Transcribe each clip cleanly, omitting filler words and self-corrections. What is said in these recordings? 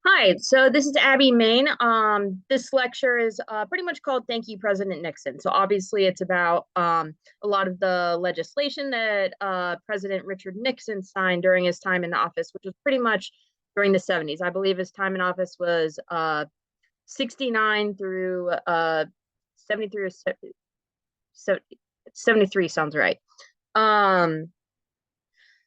Hi, so this is Abby Main. This lecture is pretty much called Thank You, President Nixon. So obviously it's about a lot of the legislation that President Richard Nixon signed during his time in office, which was pretty much during the 70s. I believe his time in office was 69 through 73 or 73 sounds right. Um,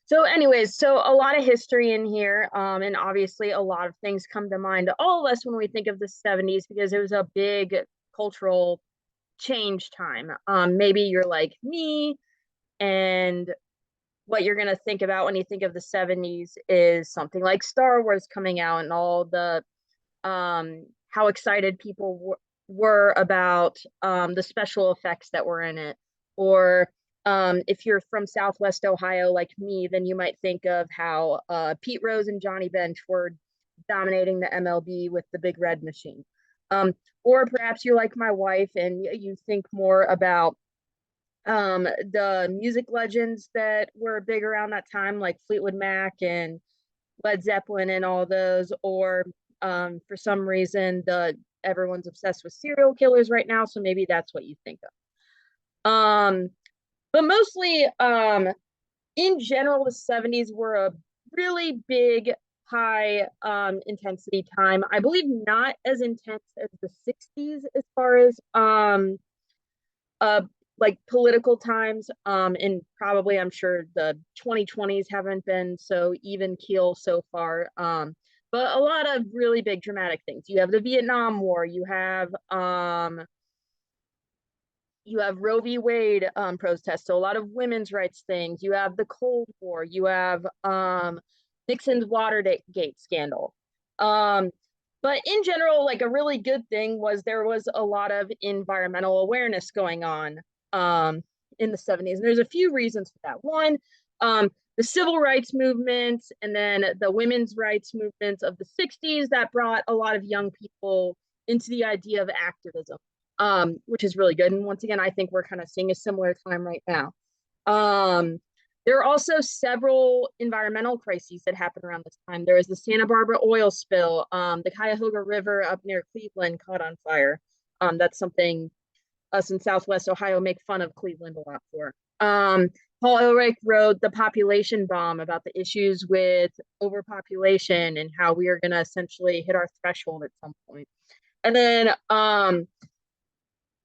so anyways, so a lot of history in here, and obviously a lot of things come to mind to all of us when we think of the 70s because it was a big cultural change time. Maybe you're like me, and what you're going to think about when you think of the 70s is something like Star Wars coming out and all the how excited people were about the special effects that were in it. Or if you're from Southwest Ohio like me, then you might think of how Pete Rose and Johnny Bench were dominating the MLB with the Big Red Machine. Um, or perhaps you're like my wife and you think more about the music legends that were big around that time, like Fleetwood Mac and Led Zeppelin and all those, or for some reason the everyone's obsessed with serial killers right now, so maybe that's what you think of. But mostly, in general, the 70s were a really big, high intensity time. I believe not as intense as the 60s as far as uh like political times. And probably I'm sure the 2020s haven't been so even keel so far. But a lot of really big dramatic things. You have the Vietnam War, you have Roe v. Wade protests, so a lot of women's rights things. You have the Cold War, you have Nixon's Watergate scandal. Um, but in general, like a really good thing was there was a lot of environmental awareness going on um, in the 70s. And there's a few reasons for that. One, the civil rights movement and then the women's rights movements of the 60s that brought a lot of young people into the idea of activism, which is really good. And once again, I think we're kind of seeing a similar time right now. Um, there are also several environmental crises that happened around this time. There was the Santa Barbara oil spill, the Cuyahoga River up near Cleveland caught on fire. That's something us in Southwest Ohio make fun of Cleveland a lot for. Paul Ehrlich wrote The Population Bomb about the issues with overpopulation and how we are going to essentially hit our threshold at some point. And then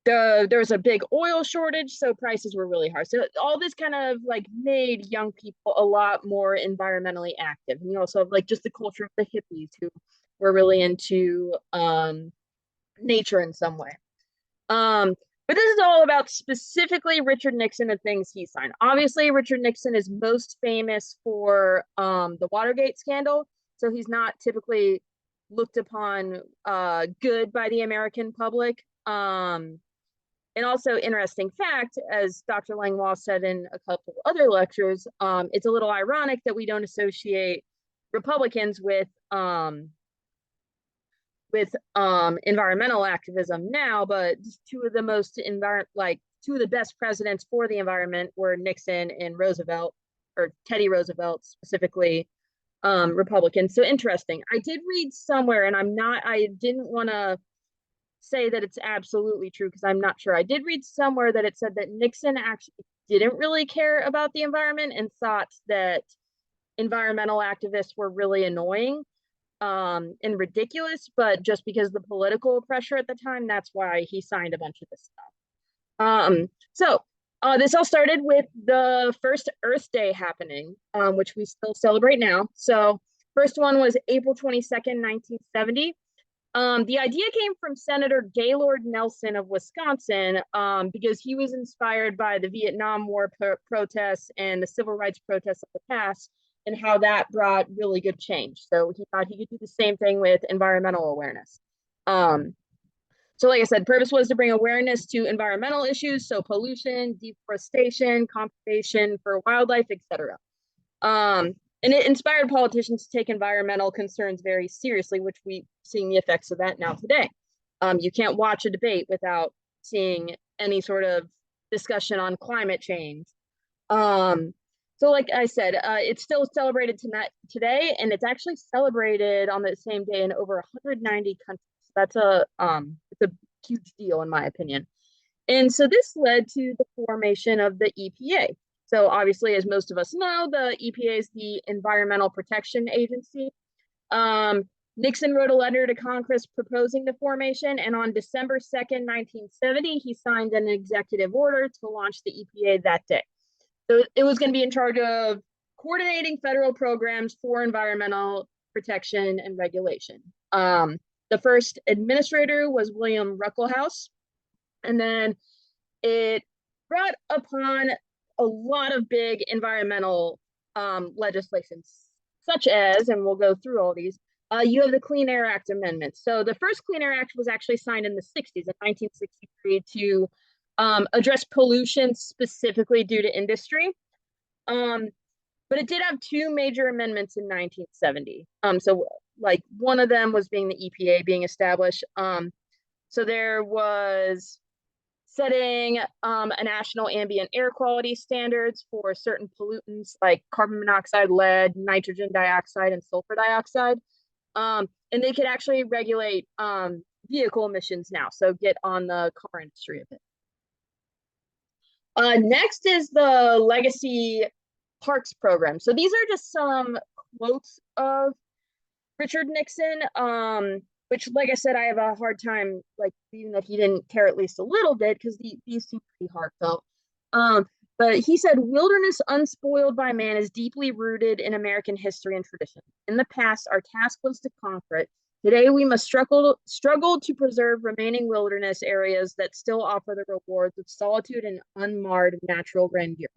there was a big oil shortage, so prices were really high. So all this kind of like made young people a lot more environmentally active. And you also have like just the culture of the hippies who were really into nature in some way. Um, but this is all about specifically Richard Nixon and things he signed. Obviously, Richard Nixon is most famous for the Watergate scandal. So he's not typically looked upon good by the American public. And also, interesting fact, as Dr. Langlois said in a couple other lectures, it's a little ironic that we don't associate Republicans with environmental activism now, but two of the most two of the best presidents for the environment were Nixon and Roosevelt, or Teddy Roosevelt specifically, Republicans. So interesting. I did read somewhere, and I didn't want to say that it's absolutely true because I'm not sure. I did read somewhere that it said that Nixon actually didn't really care about the environment and thought that environmental activists were really annoying and ridiculous, but just because the political pressure at the time, that's why he signed a bunch of this stuff. This all started with the first Earth Day happening, which we still celebrate now. So first one was April 22nd, 1970. The idea came from Senator Gaylord Nelson of Wisconsin because he was inspired by the Vietnam War protests and the civil rights protests of the past and how that brought really good change. So he thought he could do the same thing with environmental awareness. So like I said, purpose was to bring awareness to environmental issues, so pollution, deforestation, conservation for wildlife, etc. And it inspired politicians to take environmental concerns very seriously, which we're seeing the effects of that now today. You can't watch a debate without seeing any sort of discussion on climate change. So like I said, it's still celebrated tonight today, and it's actually celebrated on the same day in over 190 countries. That's it's a huge deal in my opinion. And so this led to the formation of the EPA. So obviously, as most of us know, the EPA is the Environmental Protection Agency. Um, Nixon wrote a letter to Congress proposing the formation, and on December 2nd, 1970, he signed an executive order to launch the EPA that day. So it was going to be in charge of coordinating federal programs for environmental protection and regulation. The first administrator was William Ruckelshaus, and then it brought upon a lot of big environmental legislations, such as, and we'll go through all these, you have the Clean Air Act amendments. So the first Clean Air Act was actually signed in the 60s, in 1963, to address pollution specifically due to industry. But it did have two major amendments in 1970. So like one of them was being the EPA being established. So there was setting a national ambient air quality standards for certain pollutants like carbon monoxide, lead, nitrogen dioxide, and sulfur dioxide. And they could actually regulate vehicle emissions now. So get on the car industry a bit. Next is the Legacy Parks program. So these are just some quotes of Richard Nixon, which, like I said, I have a hard time like believing that he didn't care at least a little bit, because these seem pretty heartfelt. But he said, "Wilderness unspoiled by man is deeply rooted in American history and tradition. In the past, our task was to conquer it. Today, we must struggle to preserve remaining wilderness areas that still offer the rewards of solitude and unmarred natural grandeur."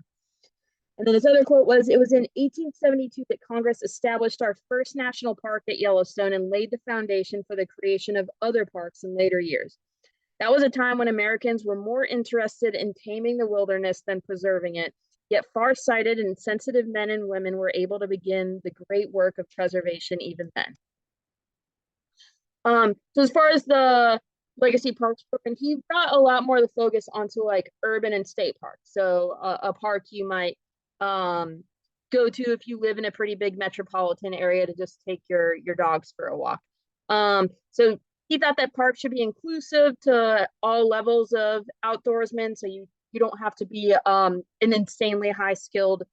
And then his other quote was, "It was in 1872 that Congress established our first national park at Yellowstone and laid the foundation for the creation of other parks in later years. That was a time when Americans were more interested in taming the wilderness than preserving it, yet far-sighted and sensitive men and women were able to begin the great work of preservation even then." So as far as the Legacy Parks program, he brought a lot more of the focus onto like urban and state parks. So a park you might go to if you live in a pretty big metropolitan area to just take your dogs for a walk. So he thought that parks should be inclusive to all levels of outdoorsmen. So you don't have to be an insanely high skilled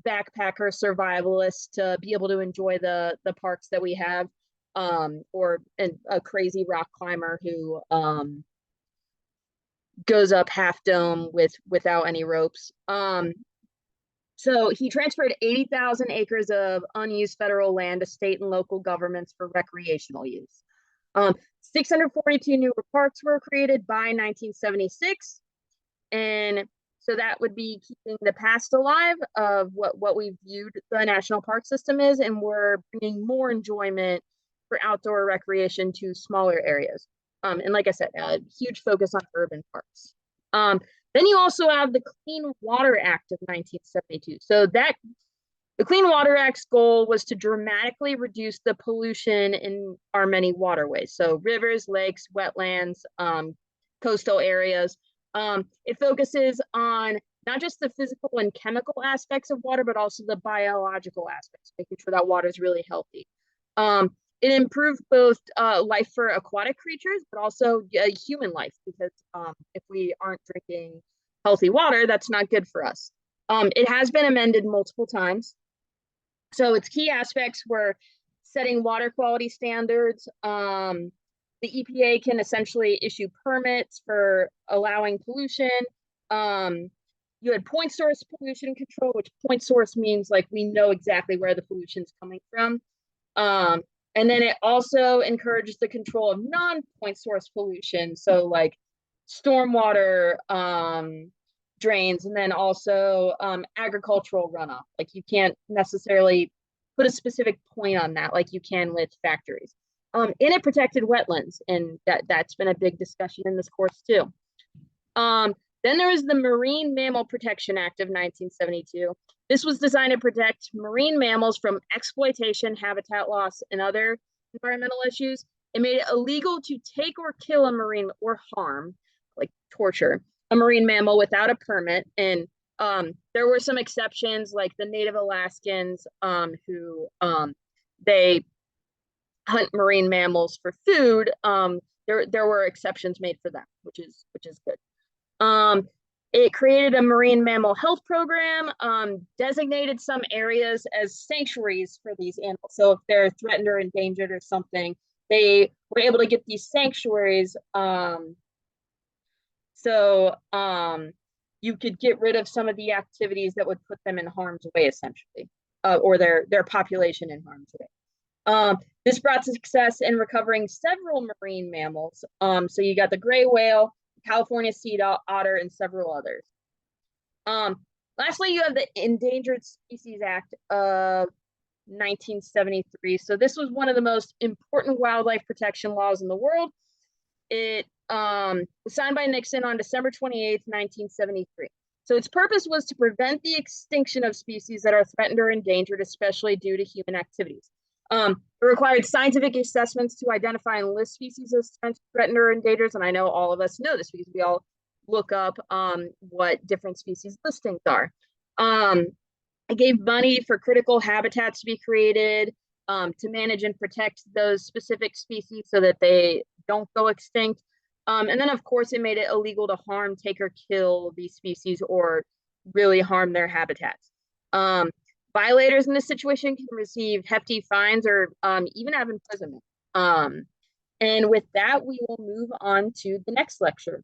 backpacker survivalist to be able to enjoy the parks that we have, or a crazy rock climber who goes up Half Dome without any ropes. So he transferred 80,000 acres of unused federal land to state and local governments for recreational use. 642 new parks were created by 1976. And so that would be keeping the past alive of what we viewed the national park system is, and we're bringing more enjoyment for outdoor recreation to smaller areas. And like I said, a huge focus on urban parks. Then you also have the Clean Water Act of 1972. So the Clean Water Act's goal was to dramatically reduce the pollution in our many waterways. So rivers, lakes, wetlands, coastal areas. It focuses on not just the physical and chemical aspects of water, but also the biological aspects, making sure that water is really healthy. It improved both life for aquatic creatures, but also human life, because if we aren't drinking healthy water, that's not good for us. It has been amended multiple times. So its key aspects were setting water quality standards. The EPA can essentially issue permits for allowing pollution. You had point source pollution control, which point source means like we know exactly where the pollution is coming from. And then it also encourages the control of non-point source pollution. So like stormwater drains, and then also agricultural runoff. Like you can't necessarily put a specific point on that like you can with factories. And it protected wetlands, and that's been a big discussion in this course too. Then there was the Marine Mammal Protection Act of 1972. This was designed to protect marine mammals from exploitation, habitat loss, and other environmental issues. It made it illegal to take or kill a marine or harm, like torture, a marine mammal without a permit. And There were some exceptions, like the Native Alaskans, who they hunt marine mammals for food. There were exceptions made for them, which is good. Um, it created a marine mammal health program, designated some areas as sanctuaries for these animals. So if they're threatened or endangered or something, they were able to get these sanctuaries. So you could get rid of some of the activities that would put them in harm's way, essentially, or their population in harm's way. This brought success in recovering several marine mammals. So you got the gray whale, California sea otter, and several others. Um, Lastly, you have the Endangered Species Act of 1973. So this was one of the most important wildlife protection laws in the world. It was signed by Nixon on December 28th, 1973. So its purpose was to prevent the extinction of species that are threatened or endangered, especially due to human activities. It required scientific assessments to identify and list species as threatened or endangered. And I know all of us know this because we all look up what different species listings are. It gave money for critical habitats to be created, to manage and protect those specific species so that they don't go extinct. And then, of course, it made it illegal to harm, take, or kill these species or really harm their habitats. Violators in this situation can receive hefty fines or even have imprisonment. And with that, we will move on to the next lecture.